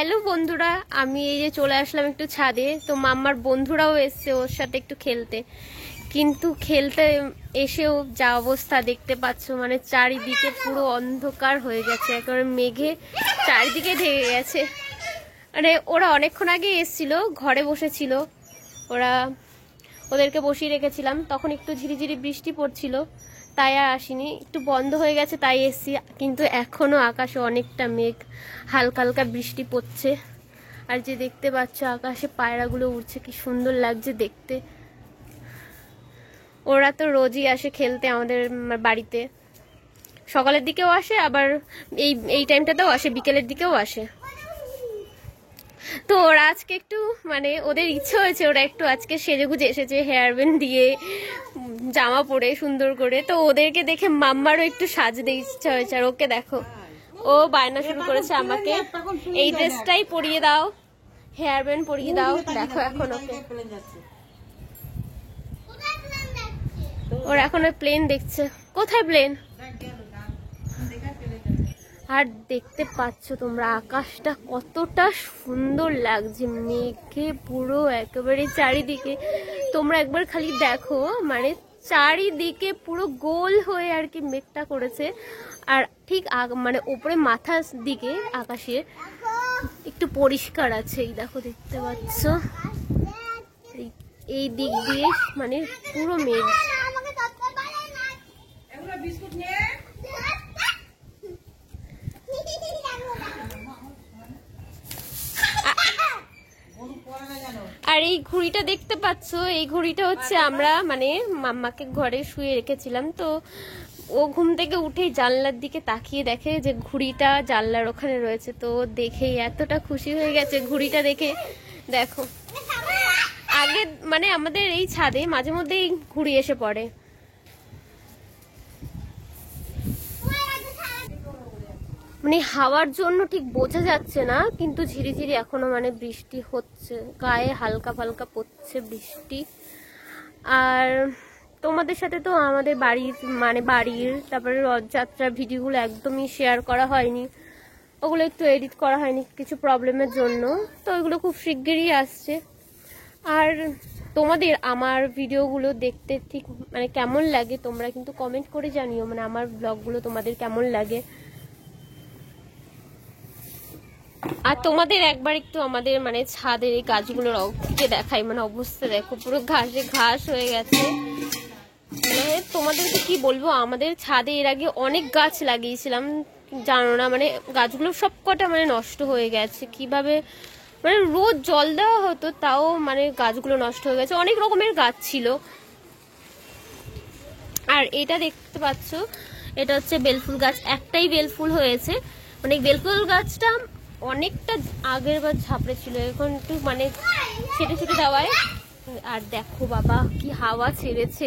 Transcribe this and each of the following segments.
Hello বন্ধুরা, আমি এই যে চলে আসলাম একটু ছাদে। তো মাম্মার বন্ধুরাও এসছে ওর সাথে একটু খেলতে, কিন্তু খেলতে এসেও যা অবস্থা দেখতে পাচ্ছ, মানে চারিদিকে পুরো অন্ধকার হয়ে গেছে, একেবারে মেঘে চারিদিকে ঢেকে গেছে। মানে ওরা অনেকক্ষণ আগে এসছিল, ঘরে বসেছিল ওদেরকে বসিয়ে রেখেছিলাম, তখন একটু ঝিরিঝিরি বৃষ্টি পড়ছিল, তাই আর আসিনি, একটু বন্ধ হয়ে গেছে তাই এসছি। কিন্তু এখনো আকাশে অনেকটা মেঘ, হালকা হালকা বৃষ্টি পড়ছে। আর যে দেখতে পাচ্ছ আকাশে পায়রাগুলো উড়ছে, কি সুন্দর লাগছে দেখতে। ওরা তো রোজই আসে খেলতে আমাদের বাড়িতে, সকালের দিকেও আসে, আবার এই টাইমটাতেও আসে, বিকেলের দিকেও আসে। তো ওরা আজকে একটু মানে ওদের ইচ্ছে হয়েছে, ওরা একটু আজকে সেজেগুজে এসেছে, হেয়ার ব্যান্ড দিয়ে, জামা পরে সুন্দর করে। তো ওদেরকে দেখে মাম্মারও একটু সাজতে ইচ্ছা হয়েছে। আর ওকে দেখো, ও বায়না শুরু করেছে আমাকে এই ড্রেসটাই পরিয়ে দাও, হেয়ার ব্যান্ড পরিয়ে দাও। দেখো এখন ওকে, ওরা এখন প্লেন দেখছে। কোথায় প্লেন? আর দেখতে পাচ্ছ তোমরা আকাশটা কতটা সুন্দর লাগছে, মেঘে পুরো একেবারে চারিদিকে। তোমরা একবার খালি দেখো, মানে চারিদিকে পুরো গোল হয়ে আর কি মেঘটা করেছে। আর ঠিক মানে উপরে মাথার দিকে আকাশে একটু পরিষ্কার আছে, এই দেখো দেখতে পাচ্ছ, এই দিক দিয়ে মানে পুরো মেঘ। আর এই ঘুড়িটা দেখতে পাচ্ছ, এই ঘুড়িটা হচ্ছে আমরা মানে মাম্মাকে ঘরে শুয়ে রেখেছিলাম। তো ও ঘুম থেকে উঠেই জানলার দিকে তাকিয়ে দেখে যে ঘুড়িটা জানলার ওখানে রয়েছে। তো দেখেই এতটা খুশি হয়ে গেছে ঘুড়িটা দেখে। দেখো, আগে মানে আমাদের এই ছাদে মাঝে মধ্যেই ঘুড়ি এসে পড়ে। মানে হাওয়ার জন্য ঠিক বোঝা যাচ্ছে না, কিন্তু ঝিরিঝিরি এখনো মানে বৃষ্টি হচ্ছে, গায়ে হালকা ফালকা পড়ছে বৃষ্টি। আর তোমাদের সাথে তো আমাদের বাড়ির তারপরে রথযাত্রার ভিডিওগুলো একদমই শেয়ার করা হয়নি, ওগুলো একটু এডিট করা হয়নি কিছু প্রবলেমের জন্য। তো ওইগুলো খুব শিগগিরই আসছে। আর তোমাদের আমার ভিডিওগুলো দেখতে ঠিক মানে কেমন লাগে তোমরা কিন্তু কমেন্ট করে জানিও, মানে আমার ব্লগগুলো তোমাদের কেমন লাগে। আর তোমাদের একবার একটু আমাদের মানে ছাদের এই গাছগুলোর দিকে দেখাই, মানে অবস্থা দেখো, পুরো ঘাসে ঘাস হয়ে গেছে। মানে তোমাদেরকে কি বলবো, আমাদের ছাদে এর আগে অনেক গাছ লাগিয়েছিলাম, জানো না, মানে গাছগুলো সব কটা মানে নষ্ট হয়ে গেছে। কিভাবে মানে রোজ জল দেওয়া হতো, তাও মানে গাছগুলো নষ্ট হয়ে গেছে। অনেক রকমের গাছ ছিল। আর এটা দেখতে পাচ্ছ, এটা হচ্ছে বেলফুল গাছ, একটাই বেলফুল হয়েছে। মানে বেলফুল গাছটা অনেকটা আগের বার ঝাপড়ে ছিল, এখন একটু মানে ছেটে ছেটে দেওয়ায়। আর দেখো বাবা কি হাওয়া ছেড়েছে।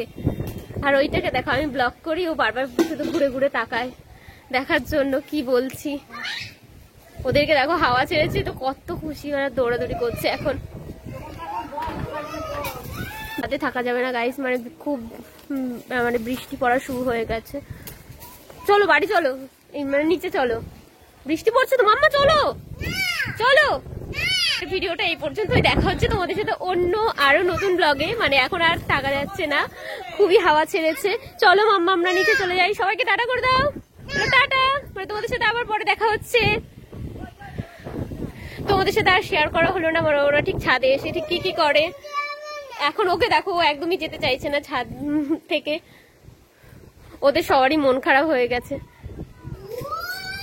আর ওইটাকে দেখো, আমি ব্লগ করি, ও বারবার শুধু ঘুরে ঘুরে তাকায় দেখার জন্য কি বলছি। ওদেরকে দেখো হাওয়া ছেড়েছে, তো কত খুশি, ওরা দৌড়াদৌড়ি করছে। এখন হাতে থাকা যাবে না গাইস, মানে খুব মানে বৃষ্টি পড়া শুরু হয়ে গেছে। চলো বাড়ি চলো, মানে নিচে চলো, বৃষ্টি পড়ছে তো। মাম্মা চলো চলো। ভিডিওটা এই পর্যন্তই, দেখা হচ্ছে তোমাদের সাথে অন্য আরো নতুন ব্লগে। মানে এখন আর থাকা যাচ্ছে না, খুবই হাওয়া ছেড়েছে। চলো মাম্মা আমরা নিচে চলে যাই, সবাইকে টাটা করে দাও, টাটা। মানে তোমাদের সাথে আবার পরে দেখা হচ্ছে। তোমাদের সাথে আর শেয়ার করা হলো না, ওরা ঠিক ছাদে এসে ঠিক কি কি করে। এখন ওকে দেখো, ও একদমই যেতে চাইছে না ছাদ থেকে, ওদের সবারই মন খারাপ হয়ে গেছে।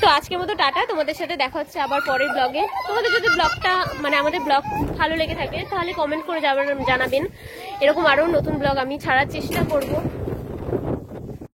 তো আজকের মতো টাটা, তোমাদের সাথে দেখা হচ্ছে আবার পরের ব্লগে। তোমাদের যদি ব্লগটা মানে আমাদের ব্লগ ভালো লেগে থাকে তাহলে কমেন্ট করে জানাবেন, এরকম আরো নতুন ব্লগ আমি ছাড়ার চেষ্টা করব।